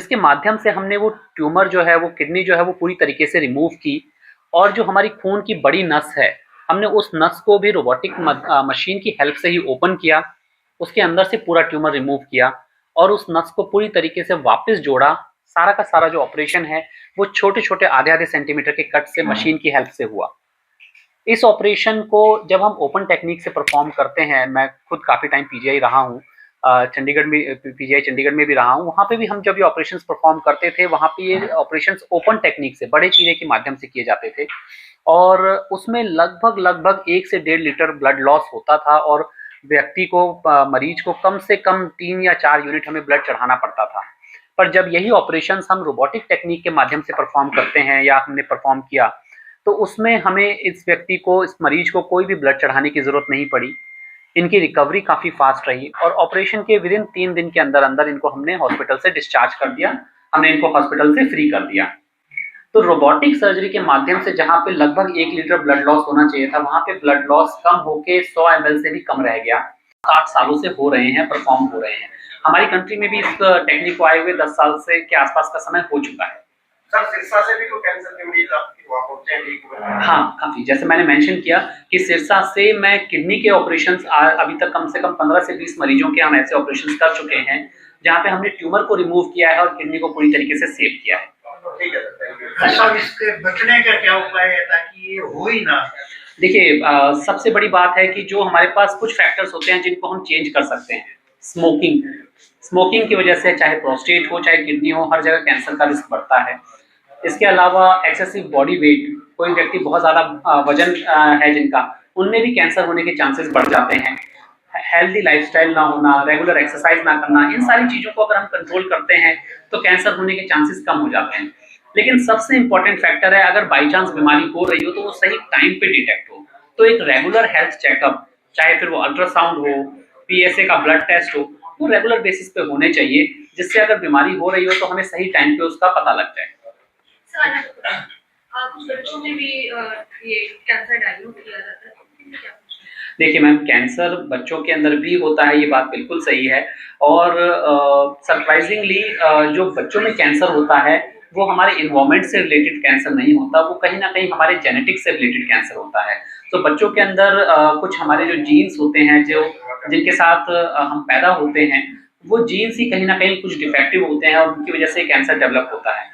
जिसके माध्यम से हमने वो ट्यूमर जो है, वो किडनी जो है वो पूरी तरीके से रिमूव की और जो हमारी खून की बड़ी नस है, हमने उस नस को भी रोबोटिक मशीन की हेल्प से ही ओपन किया, उसके अंदर से पूरा ट्यूमर रिमूव किया और उस नस को पूरी तरीके से वापस जोड़ा। सारा का सारा जो ऑपरेशन है वो छोटे-छोटे आधे-आधे सेंटीमीटर के कट से मशीन की हेल्प से हुआ। इस ऑपरेशन को जब हम ओपन टेक्निक से परफॉर्म करते हैं, मैं खुद काफ़ी टाइम पीजीआई रहा हूँ, चंडीगढ़ में पीजीआई चंडीगढ़ में भी रहा हूँ, वहाँ पे भी हम जब ये ऑपरेशंस परफॉर्म करते थे, वहाँ पे ये ऑपरेशंस ओपन टेक्निक से बड़े चीरे के माध्यम से किए जाते थे और उसमें लगभग 1 से 1.5 लीटर ब्लड लॉस होता था और व्यक्ति को मरीज को कम से कम 3 या 4 यूनिट हमें ब्लड चढ़ाना पड़ता था। पर जब यही ऑपरेशंस हम रोबोटिक टेक्निक के माध्यम से परफॉर्म करते हैं या हमने परफॉर्म किया, तो उसमें हमें इस व्यक्ति को, इस मरीज को कोई भी ब्लड चढ़ाने की ज़रूरत नहीं पड़ी। इनकी रिकवरी काफ़ी फास्ट रही और ऑपरेशन के विदिन 3 दिन के अंदर इनको हमने हॉस्पिटल से डिस्चार्ज कर दिया, हमने इनको हॉस्पिटल से फ्री कर दिया। तो रोबोटिक सर्जरी के माध्यम से जहाँ पे लगभग 1 लीटर ब्लड लॉस होना चाहिए था, वहाँ पे ब्लड लॉस कम होके 100 ml से भी कम रह गया। 8 सालों से हो रहे हैं, परफॉर्म हो रहे हैं। हमारी कंट्री में भी इस टेक्निक को आए हुए 10 साल से के आसपास का समय हो चुका है। सर, सिरसा से भी कोई कैंसर के मरीज आपके वहाँ पहुँचे हैं, ठीक हुए हैं? हाँ, काफ़ी। जैसे मैंने मेंशन किया कि सिरसा से मैं किडनी के ऑपरेशंस अभी तक कम से कम 15 से 20 मरीजों के हम ऐसे ऑपरेशंस कर चुके हैं, जहाँ पे हमने ट्यूमर को रिमूव किया है और किडनी को पूरी तरीके से सेव किया है। ठीक है सर, थैंक यू। सर, इसके बचने का क्या उपाय है ताकि ये हो ही ना? देखिए, सबसे बड़ी बात है कि जो हमारे पास कुछ फैक्टर्स होते हैं जिनको हम चेंज कर सकते हैं। स्मोकिंग की वजह से चाहे प्रोस्टेट हो, चाहे किडनी हो, हर जगह कैंसर का रिस्क बढ़ता है। इसके अलावा एक्सेसिव बॉडी वेट, कोई व्यक्ति बहुत ज़्यादा वजन है जिनका, उनमें भी कैंसर होने के चांसेस बढ़ जाते हैं। हेल्दी लाइफस्टाइल ना होना, रेगुलर एक्सरसाइज ना करना, इन सारी चीज़ों को अगर हम कंट्रोल करते हैं तो कैंसर होने के चांसेस कम हो जाते हैं। लेकिन सबसे इंपॉर्टेंट फैक्टर है, अगर बाई चांस बीमारी हो रही हो तो वो सही टाइम पे डिटेक्ट हो। तो एक रेगुलर हेल्थ चेकअप, चाहे फिर वो अल्ट्रासाउंड हो, पीएसए का ब्लड टेस्ट हो, वो रेगुलर बेसिस पे होने चाहिए, जिससे अगर बीमारी हो रही हो तो हमें सही टाइम पे उसका पता लग जाए। कुछ बच्चों में भी ये कैंसर डायग्नोज किया जाता है। देखिए मैम, कैंसर बच्चों के अंदर भी होता है, ये बात बिल्कुल सही है और सरप्राइजिंगली जो बच्चों में कैंसर होता है वो हमारे इन्वायरमेंट से रिलेटेड कैंसर नहीं होता, वो कहीं ना कहीं हमारे जेनेटिक्स से रिलेटेड कैंसर होता है। तो बच्चों के अंदर कुछ हमारे जो जीन्स होते हैं, जो जिनके साथ हम पैदा होते हैं, वो जीन्स ही कहीं ना कहीं कुछ डिफेक्टिव होते हैं और उनकी वजह से कैंसर डेवलप होता है।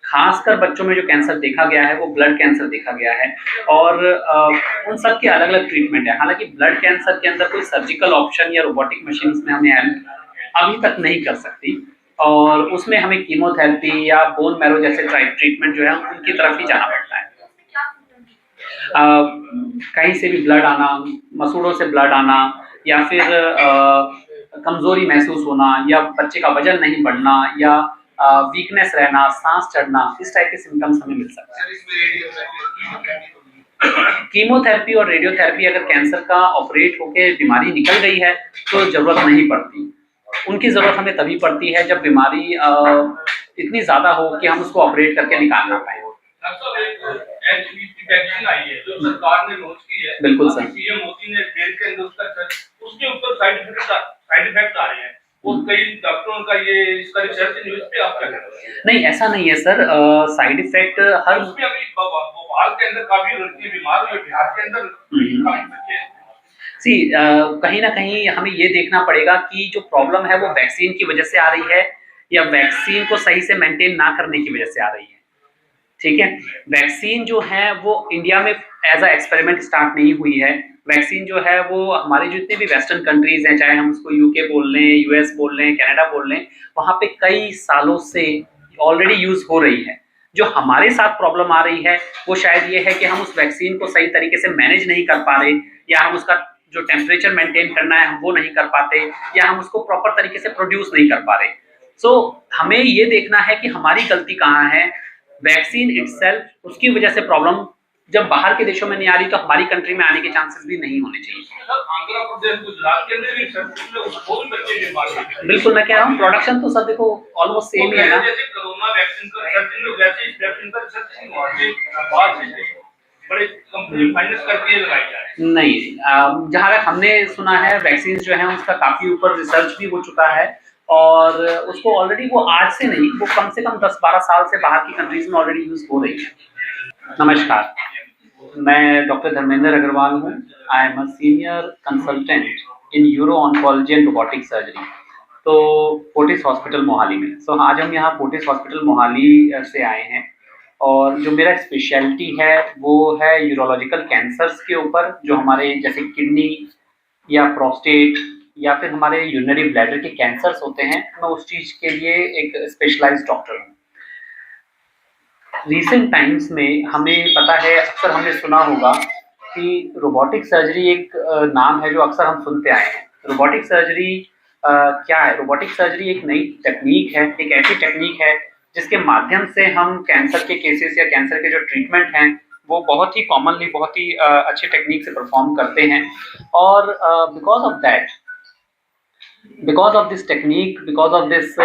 खासकर बच्चों में जो कैंसर देखा गया है वो ब्लड कैंसर देखा गया है और उन सब के अलग अलग ट्रीटमेंट है। हालांकि ब्लड कैंसर के अंदर कोई सर्जिकल ऑप्शन या रोबोटिक मशीन में हमें हेल्प अभी तक नहीं कर सकती और उसमें हमें कीमोथेरेपी या बोन मैरो जैसे ट्रीटमेंट जो है उनकी तरफ ही जाना पड़ता है। कहीं से भी ब्लड आना, मसूड़ों से ब्लड आना या फिर कमजोरी महसूस होना या बच्चे का वजन नहीं बढ़ना या वीकनेस रहना, सांस चढ़ना, इस टाइप के सिम्टम्स हमें मिल सकते हैं। कीमोथेरेपी और रेडियोथेरेपी अगर कैंसर का ऑपरेट होकर बीमारी निकल गई है तो जरूरत नहीं पड़ती। उनकी जरूरत हमें तभी पड़ती है जब बीमारी इतनी ज्यादा हो कि हम उसको ऑपरेट करके निकाल ना पाए। वैक्सीन आई है जो सरकार ने लॉन्च की है, बिल्कुल सर। पीएम मोदी ने डेढ़ के अंदर उसके ऊपर साइड इफेक्ट आ रहे हैं, वो कई डॉक्टरों का ये इसका रिसर्च न्यूज़ पे आप क्या कहते हैं? नहीं, ऐसा नहीं है सर, साइड इफेक्ट हर उसमें अभी भोपाल के अंदर काफी लड़की बीमार हुई, बिहार के अंदर काफी बच्चे कहीं ना कहीं हमें ये देखना पड़ेगा कि जो प्रॉब्लम है वो वैक्सीन की वजह से आ रही है या वैक्सीन को सही से मेंटेन ना करने की वजह से आ रही है। ठीक है, वैक्सीन जो है वो इंडिया में एज अ एक्सपेरिमेंट स्टार्ट नहीं हुई है। वैक्सीन जो है वो हमारे जितने भी वेस्टर्न कंट्रीज हैं, चाहे हम उसको यूके बोल लें, यूएस बोल लें, कनाडा बोल लें, वहाँ पे कई सालों से ऑलरेडी यूज हो रही है। जो हमारे साथ प्रॉब्लम आ रही है वो शायद ये है कि हम उस वैक्सीन को सही तरीके से मैनेज नहीं कर पा रहे या हम उसका जो टेम्परेचर मेंटेन करना है हम वो नहीं कर पाते या हम उसको प्रॉपर तरीके से प्रोड्यूस नहीं कर पा रहे। सो हमें ये देखना है कि हमारी गलती कहाँ है। वैक्सीन इटसेल्फ उसकी वजह से प्रॉब्लम जब बाहर के देशों में नहीं आ रही तो हमारी कंट्री में आने के चांसेस भी नहीं होने चाहिए। आंध्र प्रदेश, गुजरात के अंदर भी बच्चे बीमार हैं। बिल्कुल, मैं कह रहा हूँ प्रोडक्शन तो सब देखो ऑलमोस्ट सेम ही है ना। जैसे कोरोना वैक्सीन का रिसर्च, वैसे इस वैक्सीन का रिसर्च नहीं हुआ है, बाद में बड़े कंपनी फाइनेंस करके लगाई जाए। नहीं, जहाँ तक हमने सुना है वैक्सीन जो है उसका काफी ऊपर रिसर्च भी हो चुका है और उसको ऑलरेडी वो आज से नहीं, वो कम से कम 10-12 साल से बाहर की कंट्रीज में ऑलरेडी यूज हो रही है। नमस्कार, मैं डॉक्टर धर्मेंद्र अग्रवाल हूँ। I am a senior consultant in euro oncology and robotic surgery, तो फोर्टिस हॉस्पिटल मोहाली में। सो आज हम यहाँ फोर्टिस हॉस्पिटल मोहाली से आए हैं, और जो मेरा स्पेशलिटी है वो है यूरोलॉजिकल कैंसर्स के ऊपर, जो हमारे जैसे किडनी या प्रोस्टेट या फिर हमारे यूरिनरी ब्लैडर के कैंसर्स होते हैं। मैं उस चीज़ के लिए एक स्पेशलाइज्ड डॉक्टर हूँ। रिसेंट टाइम्स में हमें पता है, अक्सर हमने सुना होगा कि रोबोटिक सर्जरी एक नाम है जो अक्सर हम सुनते आए हैं। रोबोटिक सर्जरी क्या है? रोबोटिक सर्जरी एक नई टेक्निक है, एक ऐसी टेक्निक है जिसके माध्यम से हम कैंसर के केसेस या कैंसर के जो ट्रीटमेंट हैं वो बहुत ही कॉमनली, बहुत ही अच्छे टेक्निक से परफॉर्म करते हैं। और because of this technique, because of this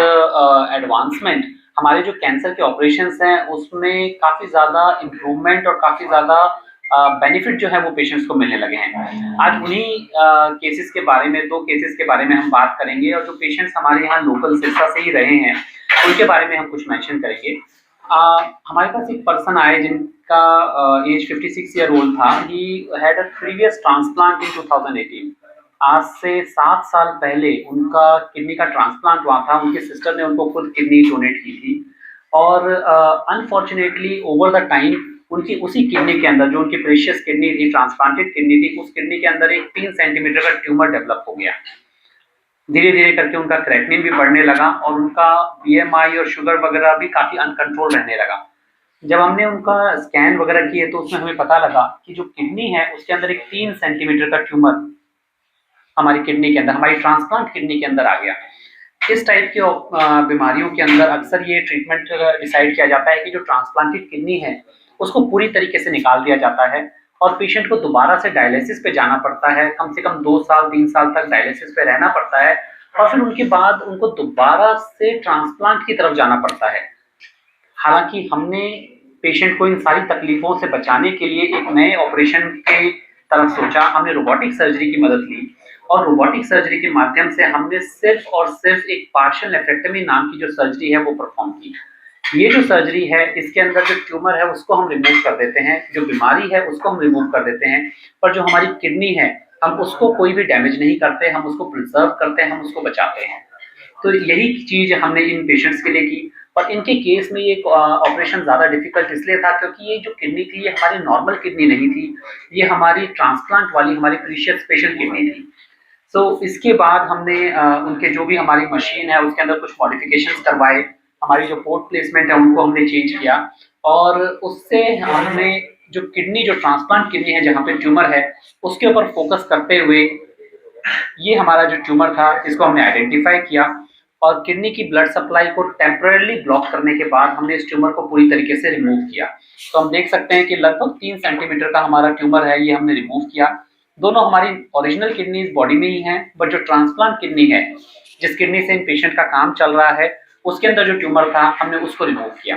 advancement, हमारे जो कैंसर के ऑपरेशंस हैं उसमें काफ़ी ज़्यादा इम्प्रूवमेंट और काफ़ी ज़्यादा बेनिफिट जो है वो पेशेंट्स को मिलने लगे हैं। आज उन्हीं केसेस के बारे में, 2 केसेस के बारे में हम बात करेंगे, और जो पेशेंट्स हमारे यहाँ लोकल सिरसा से ही रहे हैं उनके बारे में हम कुछ मेंशन करेंगे। हमारे पास एक पर्सन आए जिनका एज 56 ईयर ओल्ड था। He had a previous transplant in 2018। आज से 7 साल पहले उनका किडनी का ट्रांसप्लांट हुआ था। उनके सिस्टर ने उनको खुद किडनी डोनेट की थी, और अनफॉर्चुनेटली ओवर द टाइम उनकी उसी किडनी के अंदर, जो उनकी प्रेशियस किडनी थी, ट्रांसप्लांटेड किडनी थी, उस किडनी के अंदर एक 3 सेंटीमीटर का ट्यूमर डेवलप हो गया। धीरे धीरे करके उनका क्रेटनिन भी बढ़ने लगा और उनका बीएमआई और शुगर वगैरह भी काफ़ी अनकंट्रोल रहने लगा। जब हमने उनका स्कैन वगैरह किए तो उसमें हमें पता लगा कि जो किडनी है उसके अंदर एक 3 सेंटीमीटर का ट्यूमर हमारी किडनी के अंदर, हमारी ट्रांसप्लांट किडनी के अंदर आ गया। इस टाइप की बीमारियों के अंदर अक्सर ये ट्रीटमेंट डिसाइड किया जाता है कि जो ट्रांसप्लांटेड किडनी है उसको पूरी तरीके से निकाल दिया जाता है, और पेशेंट को दोबारा से डायलिसिस पे जाना पड़ता है। कम से कम 2 साल 3 साल तक डायलिसिस पे रहना पड़ता है, और फिर उनके बाद उनको दोबारा से ट्रांसप्लांट की तरफ जाना पड़ता है। हालांकि हमने पेशेंट को इन सारी तकलीफों से बचाने के लिए एक नए ऑपरेशन के तरफ सोचा। हमने रोबोटिक सर्जरी की मदद ली, और रोबोटिक सर्जरी के माध्यम से हमने सिर्फ और सिर्फ एक पार्शियल नेफ्रेक्टमी नाम की जो सर्जरी है वो परफॉर्म की। ये जो सर्जरी है, इसके अंदर जो ट्यूमर है उसको हम रिमूव कर देते हैं, जो बीमारी है उसको हम रिमूव कर देते हैं, पर जो हमारी किडनी है हम उसको कोई भी डैमेज नहीं करते, हम उसको प्रिजर्व करते हैं, हम उसको बचाते हैं। तो यही चीज़ हमने इन पेशेंट्स के लिए की। और इनके केस में ये ऑपरेशन ज़्यादा डिफिकल्ट इसलिए था क्योंकि ये जो किडनी थी ये हमारी नॉर्मल किडनी नहीं थी, ये हमारी ट्रांसप्लांट वाली, हमारी प्रीशियस स्पेशल किडनी थी। सो इसके बाद हमने उनके जो भी हमारी मशीन है उसके अंदर कुछ मॉडिफिकेशंस करवाए, हमारी जो पोर्ट प्लेसमेंट है उनको हमने चेंज किया, और उससे हमने जो किडनी, जो ट्रांसप्लांट किडनी है जहाँ पे ट्यूमर है, उसके ऊपर फोकस करते हुए ये हमारा जो ट्यूमर था इसको हमने आइडेंटिफाई किया, और किडनी की ब्लड सप्लाई को टेम्पररीली ब्लॉक करने के बाद हमने इस ट्यूमर को पूरी तरीके से रिमूव किया। तो हम देख सकते हैं कि लगभग 3 सेंटीमीटर का हमारा ट्यूमर है, ये हमने रिमूव किया। दोनों हमारी ओरिजिनल किडनी बॉडी में ही हैं, बट जो ट्रांसप्लांट किडनी है, जिस किडनी से इन पेशेंट का काम चल रहा है, उसके अंदर जो ट्यूमर था हमने उसको रिमूव किया।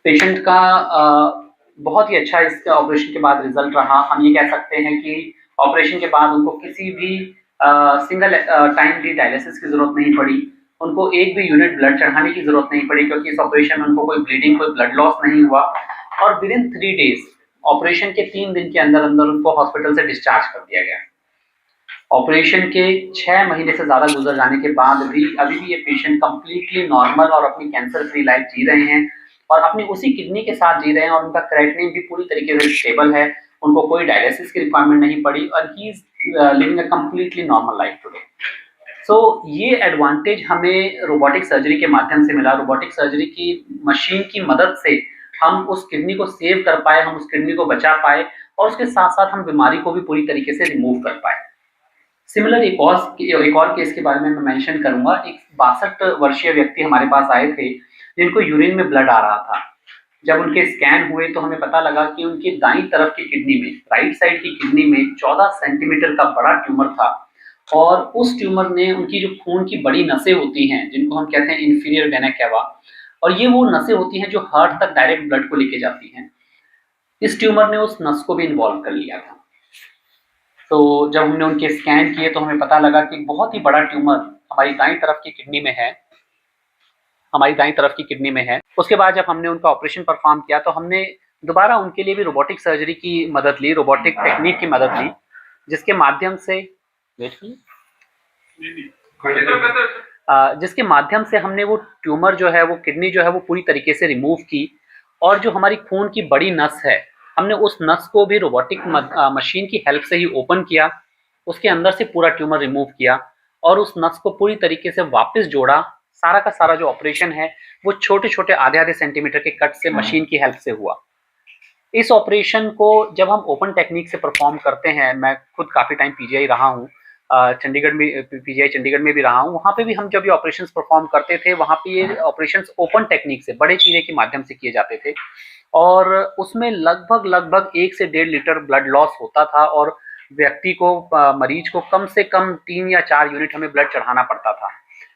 पेशेंट का बहुत ही अच्छा इस ऑपरेशन के बाद रिजल्ट रहा। हम ये कह सकते हैं कि ऑपरेशन के बाद उनको किसी भी सिंगल टाइम भी डायलिसिस की जरूरत नहीं पड़ी, उनको एक भी यूनिट ब्लड चढ़ाने की जरूरत नहीं पड़ी, क्योंकि इस ऑपरेशन में उनको कोई ब्लीडिंग, कोई ब्लड लॉस नहीं हुआ। और विद इन 3 डेज, ऑपरेशन के 3 दिन के अंदर अंदर उनको हॉस्पिटल से डिस्चार्ज कर दिया गया। ऑपरेशन के 6 महीने से ज़्यादा गुजर जाने के बाद भी अभी भी ये पेशेंट कंप्लीटली नॉर्मल और अपनी कैंसर फ्री लाइफ जी रहे हैं, और अपनी उसी किडनी के साथ जी रहे हैं, और उनका क्रेटनिन भी पूरी तरीके से स्टेबल है, उनको कोई डायलिसिस की रिक्वायरमेंट नहीं पड़ी, और he is living a completely normal life today. So ये एडवांटेज हमें रोबोटिक सर्जरी के माध्यम से मिला। रोबोटिक सर्जरी की मशीन की मदद से हम उस किडनी को सेव कर पाए, हम उस किडनी को बचा पाए, और उसके साथ साथ हम बीमारी को भी पूरी तरीके से रिमूव कर पाए। सिमिलर एक और केस के बारे में मैं मेंशन करूंगा। एक 62 वर्षीय व्यक्ति हमारे पास आए थे जिनको यूरिन में ब्लड आ रहा था। जब उनके स्कैन हुए तो हमें पता लगा कि उनकी दाईं तरफ की किडनी में, राइट साइड की किडनी में 14 सेंटीमीटर का बड़ा ट्यूमर था, और उस ट्यूमर ने उनकी जो खून की बड़ी नसें होती हैं, जिनको हम कहते हैं इंफीरियर वेना कैवा, और ये वो नसें होती हैं जो हार्ट तक डायरेक्ट ब्लड को लेके जाती हैं, इस ट्यूमर ने उस नस को भी इन्वॉल्व कर लिया था। तो जब हमने उनके स्कैन किए तो हमें पता लगा कि बहुत ही बड़ा ट्यूमर हमारी दाईं तरफ की किडनी में है, हमारी दाईं तरफ की किडनी में है। उसके बाद जब हमने उनका ऑपरेशन परफॉर्म किया तो हमने दोबारा उनके लिए भी रोबोटिक सर्जरी की मदद ली, रोबोटिक टेक्निक की मदद ली, जिसके माध्यम से जिसके माध्यम से हमने वो ट्यूमर जो है, वो किडनी जो है वो पूरी तरीके से रिमूव की। और जो हमारी खून की बड़ी नस है, हमने उस नस को भी रोबोटिक मशीन की हेल्प से ही ओपन किया, उसके अंदर से पूरा ट्यूमर रिमूव किया और उस नस को पूरी तरीके से वापस जोड़ा। सारा का सारा जो ऑपरेशन है वो छोटे छोटे आधे आधे सेंटीमीटर के कट से मशीन की हेल्प से हुआ। इस ऑपरेशन को जब हम ओपन टेक्निक से परफॉर्म करते हैं, मैं खुद काफ़ी टाइम पीजीआई रहा हूँ, चंडीगढ़ में पीजीआई चंडीगढ़ में भी रहा हूँ, वहाँ पे भी हम जब ये ऑपरेशंस परफॉर्म करते थे, वहाँ पे ये ऑपरेशंस ओपन टेक्निक से बड़े चीरे के माध्यम से किए जाते थे और उसमें लगभग 1 से 1.5 लीटर ब्लड लॉस होता था और व्यक्ति को, मरीज को कम से कम 3 या 4 यूनिट हमें ब्लड चढ़ाना पड़ता था।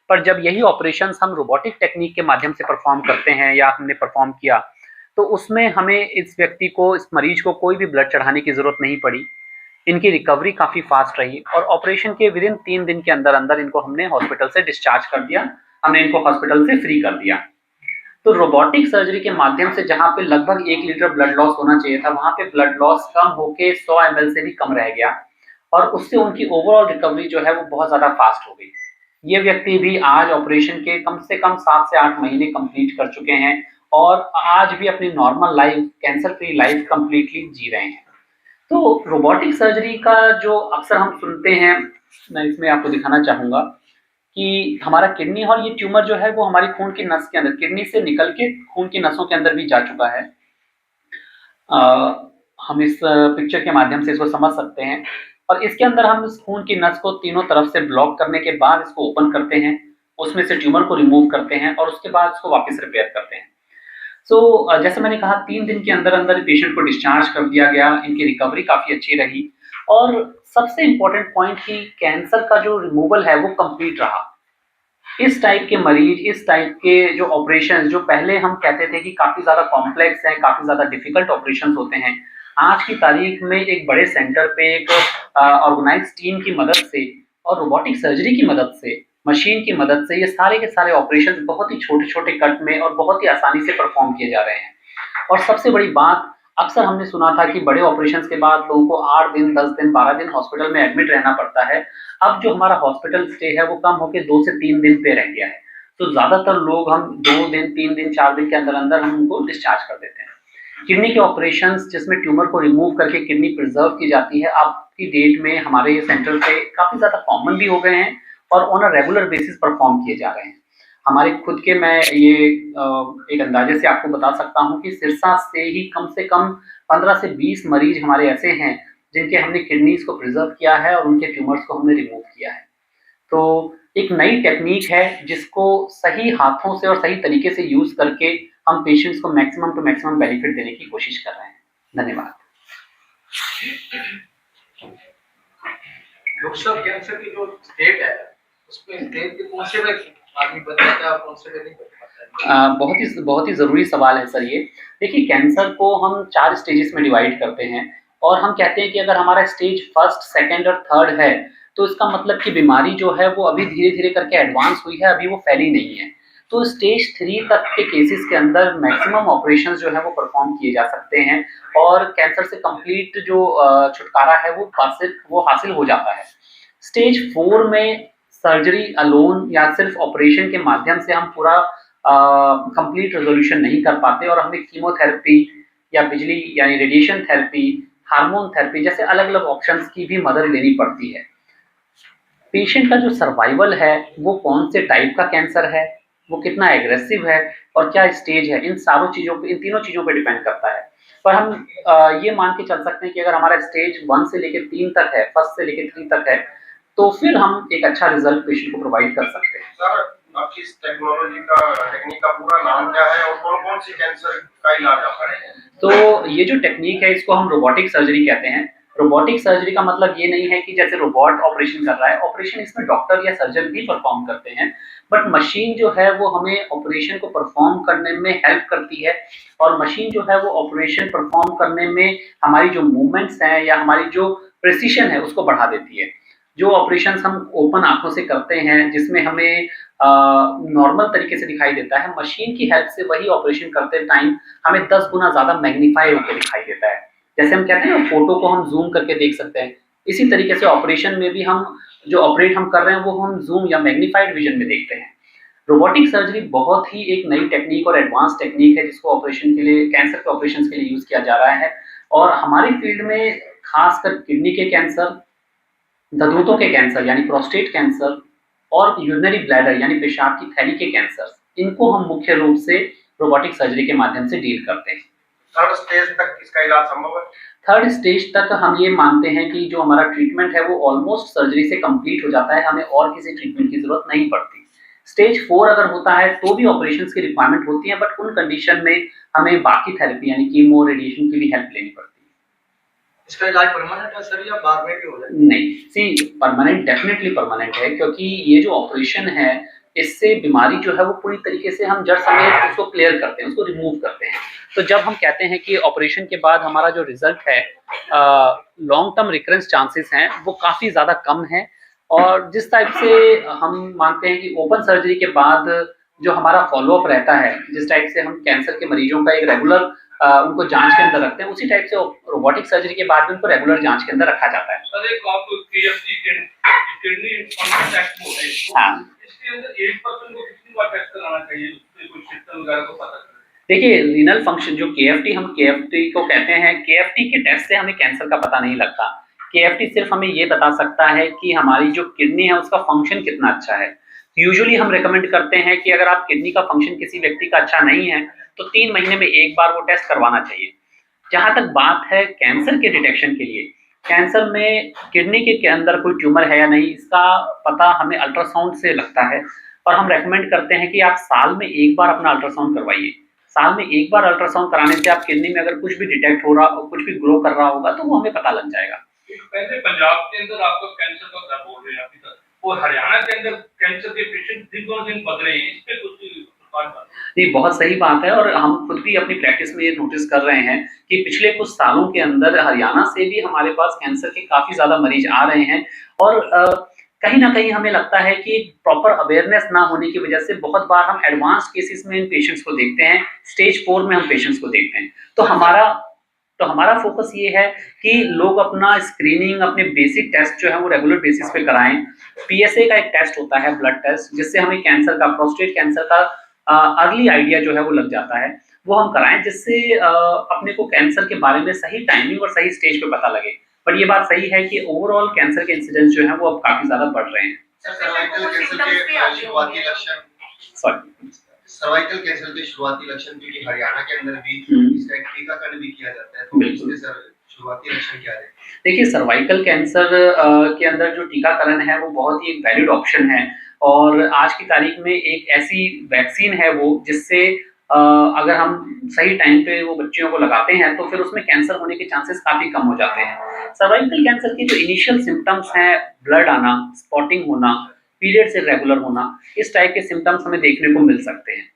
पर जब यही ऑपरेशंस हम रोबोटिक टेक्निक के माध्यम से परफॉर्म करते हैं या हमने परफॉर्म किया, तो उसमें हमें इस व्यक्ति को, इस मरीज को कोई भी ब्लड चढ़ाने की ज़रूरत नहीं पड़ी। इनकी रिकवरी काफ़ी फास्ट रही और ऑपरेशन के विदिन 3 दिन के अंदर अंदर इनको हमने हॉस्पिटल से डिस्चार्ज कर दिया, हमने इनको हॉस्पिटल से फ्री कर दिया। तो रोबोटिक सर्जरी के माध्यम से जहाँ पे लगभग 1 लीटर ब्लड लॉस होना चाहिए था, वहाँ पे ब्लड लॉस कम होके 100 ml से भी कम रह गया और उससे उनकी ओवरऑल रिकवरी जो है वो बहुत ज़्यादा फास्ट हो गई। ये व्यक्ति भी आज ऑपरेशन के कम से कम 7 से 8 महीने कंप्लीट कर चुके हैं और आज भी अपनी normal life, cancer free life completely जी रहे हैं। तो रोबोटिक सर्जरी का जो अक्सर हम सुनते हैं, मैं इसमें आपको दिखाना चाहूँगा कि हमारा किडनी और ये ट्यूमर जो है वो हमारी खून की नस के अंदर, किडनी से निकल के खून की नसों के अंदर भी जा चुका है। हम इस पिक्चर के माध्यम से इसको समझ सकते हैं और इसके अंदर हम इस खून की नस को तीनों तरफ से ब्लॉक करने के बाद इसको ओपन करते हैं, उसमें से ट्यूमर को रिमूव करते हैं और उसके बाद इसको वापस रिपेयर करते हैं। जैसे मैंने कहा, 3 दिन के अंदर अंदर पेशेंट को डिस्चार्ज कर दिया गया, इनकी रिकवरी काफ़ी अच्छी रही और सबसे इम्पोर्टेंट पॉइंट कि कैंसर का जो रिमूवल है वो कंप्लीट रहा। इस टाइप के मरीज, इस टाइप के जो ऑपरेशन, जो पहले हम कहते थे कि काफ़ी ज़्यादा कॉम्प्लेक्स हैं, काफ़ी ज़्यादा डिफिकल्ट ऑपरेशन होते हैं, आज की तारीख में एक बड़े सेंटर पे एक ऑर्गेनाइज टीम की मदद से और रोबोटिक सर्जरी की मदद से, मशीन की मदद से ये सारे के सारे ऑपरेशन बहुत ही छोटे छोटे कट में और बहुत ही आसानी से परफॉर्म किए जा रहे हैं। और सबसे बड़ी बात, अक्सर हमने सुना था कि बड़े ऑपरेशंस के बाद लोगों को 8 दिन, 10 दिन, 12 दिन हॉस्पिटल में एडमिट रहना पड़ता है। अब जो हमारा हॉस्पिटल स्टे है वो कम होकर 2 से 3 दिन पे रह गया है। तो ज़्यादातर लोग हम 2 दिन, 3 दिन, 4 दिन के अंदर अंदर हम उनको डिस्चार्ज कर देते हैं। किडनी के ऑपरेशंस जिसमें ट्यूमर को रिमूव करके किडनी प्रिजर्व की जाती है, आज की डेट में हमारे ये सेंटर पे काफ़ी ज़्यादा कॉमन भी हो गए हैं और on a regular basis perform किए जा रहे हैं। हमारे खुद के, मैं ये एक अंदाजे से आपको बता सकता हूँ कि सिरसा से ही कम से कम 15 से 20 मरीज हमारे ऐसे हैं जिनके हमने किडनीज को प्रिजर्व किया है और उनके ट्यूमर्स को हमने रिमूव किया है। तो एक नई टेक्निक है जिसको सही हाथों से और सही तरीके से यूज करके हम पेशेंट्स को मैक्सिमम टू मैक्सिमम बेनिफिट देने की कोशिश कर रहे हैं। धन्यवाद। डॉक्टर साहब, कैंसर की जो स्टेट है उसमें स्टेज के कौन से में आदमी बच जाता है, कौन से में नहीं बच पाता है? बहुत ही ज़रूरी सवाल है सर ये। देखिए, कैंसर को हम 4 स्टेजेस में डिवाइड करते हैं और हम कहते हैं कि अगर हमारा स्टेज 1st, 2nd और 3rd है तो इसका मतलब कि बीमारी जो है वो अभी धीरे धीरे करके एडवांस हुई है, अभी वो फैली नहीं है। तो स्टेज 3 तक के केसेस के अंदर मैक्सिमम ऑपरेशंस जो है वो परफॉर्म किए जा सकते हैं और कैंसर से कंप्लीट जो छुटकारा है वो हासिल हो जाता है। स्टेज 4 में सर्जरी अलोन या सिर्फ ऑपरेशन के माध्यम से हम पूरा कंप्लीट रेजोल्यूशन नहीं कर पाते और हमें कीमोथेरेपी या बिजली यानी रेडिएशन थेरेपी, हार्मोन थेरेपी जैसे अलग अलग ऑप्शंस की भी मदद लेनी पड़ती है। पेशेंट का जो सर्वाइवल है वो कौन से टाइप का कैंसर है, वो कितना एग्रेसिव है और क्या स्टेज है, इन तीनों चीज़ों पे डिपेंड करता है। पर हम ये मान के चल सकते हैं कि अगर हमारा स्टेज 1 से लेकर 3 तक है, 1st से लेकर 3 तक है, तो फिर हम एक अच्छा रिजल्ट पेशेंट को प्रोवाइड कर सकते हैं। सर, आपकी इस टेक्निक का पूरा नाम क्या है और कौन कौन सी कैंसर का इलाज आप कर रहे हैं? तो ये जो टेक्निक है इसको हम रोबोटिक सर्जरी कहते हैं। रोबोटिक सर्जरी का मतलब ये नहीं है कि जैसे रोबोट ऑपरेशन कर रहा है, ऑपरेशन इसमें डॉक्टर या सर्जन भी परफॉर्म करते हैं, बट मशीन जो है वो हमें ऑपरेशन को परफॉर्म करने में हेल्प करती है और मशीन जो है वो ऑपरेशन परफॉर्म करने में हमारी जो मूवमेंट्स हैं या हमारी जो प्रिसीशन है उसको बढ़ा देती है। जो ऑपरेशन हम ओपन आंखों से करते हैं, जिसमें हमें नॉर्मल तरीके से दिखाई देता है, मशीन की हेल्प से वही ऑपरेशन करते टाइम हमें 10 गुना ज्यादा मैग्नीफाई होकर दिखाई देता है। जैसे हम कहते हैं ना, फोटो को हम जूम करके देख सकते हैं, इसी तरीके से ऑपरेशन में भी हम जो ऑपरेट हम कर रहे हैं वो हम जूम या मैग्नीफाइड विजन में देखते हैं। रोबोटिक सर्जरी बहुत ही एक नई टेक्निक और एडवांस टेक्निक है, जिसको ऑपरेशन के लिए, कैंसर के ऑपरेशन के लिए यूज किया जा रहा है। और हमारी फील्ड में खासकर किडनी के कैंसर, दंतों के कैंसर यानी प्रोस्टेट कैंसर, और यूरिनरी ब्लैडर यानी पेशाब की थैली के कैंसर, इनको हम मुख्य रूप से रोबोटिक सर्जरी के माध्यम से डील करते हैं। थर्ड स्टेज तक इसका इलाज संभव है? थर्ड स्टेज तक हम ये मानते हैं कि जो हमारा ट्रीटमेंट है वो ऑलमोस्ट सर्जरी से कंप्लीट हो जाता है, हमें और किसी ट्रीटमेंट की जरूरत नहीं पड़ती। स्टेज 4 अगर होता है तो भी ऑपरेशंस की रिक्वायरमेंट होती है, बट उन कंडीशन में हमें बाकी थेरेपी यानी कीमो, रेडिएशन की भी हेल्प लेनी पड़ती है। इसका इलाज परमानेंट है सर या बाद में भी हो जाएगा? नहीं, सी परमानेंट, डेफिनेटली परमानेंट है, क्योंकि ये जो ऑपरेशन है इससे बीमारी जो है वो पूरी तरीके से हम जड़ समेत उसको क्लियर करते हैं, उसको रिमूव करते हैं। तो जब हम कहते हैं कि ऑपरेशन के बाद हमारा जो रिजल्ट है, लॉन्ग टर्म रिकरेंस चांसेस हैं वो काफ़ी ज़्यादा कम है। और जिस टाइप से हम मानते हैं कि ओपन सर्जरी के बाद जो हमारा फॉलोअप रहता है, जिस टाइप से हम कैंसर के मरीजों का एक रेगुलर उनको जांच के अंदर रखते हैं, उसी टाइप से रोबोटिक सर्जरी के बाद भी उनको रेगुलर जांच के अंदर रखा जाता है। सर एक आपको किडनी फंक्शन टेस्ट बोलते हैं, हाँ, इसके अंदर 1% को कितनी बार टेस्ट कराना चाहिए, उससे कुछ सिस्टम वगैरह को पता चले? देखिए, रीनल फंक्शन जो हम केएफटी को कहते हैं, केएफटी के टेस्ट से हमें कैंसर का पता नहीं लगता। केएफटी सिर्फ हमें ये बता सकता है कि हमारी जो किडनी है उसका फंक्शन कितना अच्छा है। यूजुअली हम रेकमेंड करते हैं कि अगर आप किडनी का फंक्शन किसी व्यक्ति का अच्छा नहीं है तो 3 महीने में एक बार वो टेस्ट करवाना चाहिए। जहां तक बात है कैंसर के डिटेक्शन के लिए, कैंसर में किडनी के अंदर कोई ट्यूमर है या नहीं, इसका पता हमें अल्ट्रासाउंड से लगता है। और हम रेकमेंड करते हैं कि आप साल में एक बार अपना अल्ट्रासाउंड करवाइए। साल में एक बार अल्ट्रासाउंड कराने से आप किडनी में अगर कुछ भी डिटेक्ट हो रहा, कुछ भी ग्रो कर रहा होगा तो वो हमें पता लग जाएगा। पहले पंजाब के अंदर आपका कैंसर का दर हो रहा है अभी तक, और हरियाणा के अंदर कैंसर के पेशेंट दिन बढ़ रहे हैं, इस पे कुछ नहीं, बहुत सही बात है। और हम खुद भी अपनी प्रैक्टिस में ये नोटिस कर रहे हैं कि पिछले कुछ सालों के अंदर हरियाणा से भी हमारे पास कैंसर के काफी ज्यादा मरीज आ रहे हैं। और कहीं ना कहीं हमें लगता है कि प्रॉपर अवेयरनेस ना होने की वजह से बहुत बार हम एडवांस केसेस में इन पेशेंट्स को देखते हैं, स्टेज 4 में हम पेशेंट्स को देखते हैं। तो हमारा फोकस ये है कि लोग अपना स्क्रीनिंग, अपने बेसिक टेस्ट जो है वो रेगुलर बेसिस पे कराएं। पीएसए का एक टेस्ट होता है, ब्लड टेस्ट, जिससे हमें कैंसर का, प्रोस्टेट कैंसर का अर्ली आइडिया जो है वो लग जाता है, वो हम कराएं, जिससे अपने को कैंसर के बारे में सही टाइमिंग और सही स्टेज पे पता लगे। बट ये बात सही है कि ओवरऑल कैंसर के इंसिडेंस जो है वो अब काफी ज्यादा बढ़ रहे हैं। सर्वाइकल कैंसर के शुरुआती लक्षण, सर्वाइकल कैंसर के शुरुआती लक्षण, क्योंकि हरियाणा के अंदर भी इसका एक टीकाकरण भी किया जाता है, तो इसके सर शुरुआती लक्षण क्या है? देखिए, सर्वाइकल कैंसर के अंदर जो टीकाकरण है वो बहुत ही एक वैलिड ऑप्शन है। और आज की तारीख में एक ऐसी वैक्सीन है वो, जिससे अगर हम सही टाइम पे वो बच्चियों को लगाते हैं तो फिर उसमें कैंसर होने के चांसेस काफी कम हो जाते हैं। सर्वाइकल कैंसर के जो इनिशियल सिम्टम्स हैं, ब्लड आना, स्पॉटिंग होना, पीरियड से रेगुलर होना, इस टाइप के सिम्टम्स हमें देखने को मिल सकते हैं।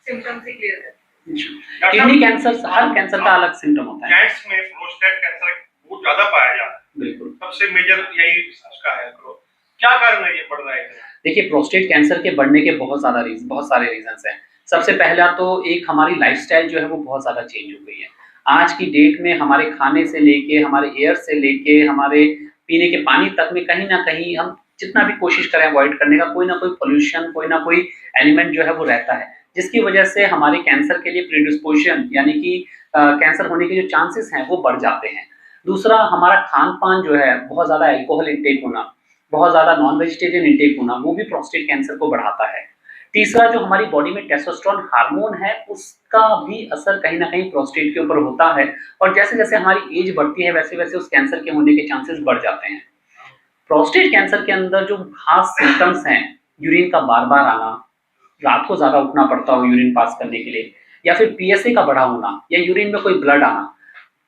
सिम्टम्स ही क्लियर है। किडनी कैंसर, हर कैंसर का अलग सिम्टम होता है। जेंट्स में प्रोस्टेट कैंसर बहुत ज्यादा पाया जाता है, बिल्कुल, सबसे मेजर यही इसका है। क्या कारण है ये बढ़ रहा है? देखिए, प्रोस्टेट कैंसर के बढ़ने के बहुत सारे रीजंस हैं। सबसे पहला तो एक हमारी लाइफस्टाइल जो है वो बहुत ज़्यादा चेंज हो गई है। आज की डेट में हमारे खाने से लेके, हमारे एयर से लेके, हमारे पीने के पानी तक में कहीं ना कहीं हम जितना भी कोशिश करें अवॉइड करने का, कोई ना कोई पोल्यूशन, कोई ना कोई एलिमेंट जो है वो रहता है, जिसकी वजह से हमारे कैंसर के लिए प्रीडिस्पोजिशन यानी कि कैंसर होने के जो चांसेस हैं वो बढ़ जाते हैं। दूसरा, हमारा खान पान जो है, बहुत ज़्यादा अल्कोहल इंटेक होना, बहुत ज़्यादा नॉन वेजिटेरियन इंटेक होना, वो भी प्रोस्टेट कैंसर को बढ़ाता है। तीसरा, जो हमारी बॉडी में टेस्टोस्टेरोन हार्मोन है उसका भी असर कहीं ना कहीं प्रोस्टेट के ऊपर होता है। और जैसे जैसे हमारी एज बढ़ती है वैसे वैसे उस कैंसर के होने के चांसेस बढ़ जाते हैं। प्रोस्टेट कैंसर के अंदर जो खास सिम्टम्स हैं, यूरिन का बार बार आना, रात को ज़्यादा उठना पड़ता हो यूरिन पास करने के लिए, या फिर पीएसए का बढ़ा होना, या यूरिन में कोई ब्लड आना।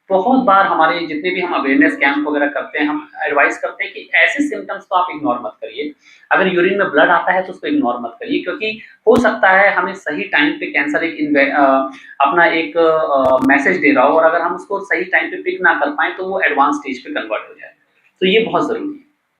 बहुत बार हमारे जितने भी हम अवेयरनेस कैंप वगैरह करते हैं, हम एडवाइस करते हैं कि ऐसे सिम्टम्स को आप इग्नोर मत करिए। अगर यूरिन में ब्लड आता है तो उसको इग्नोर मत करिए, क्योंकि हो सकता है हमें सही टाइम पे कैंसर अपना एक मैसेज दे रहा हो, और अगर हम उसको सही टाइम पे पिक ना कर पाए तो वो एडवांस स्टेज पे कन्वर्ट हो जाए। तो ये बहुत ज़रूरी है।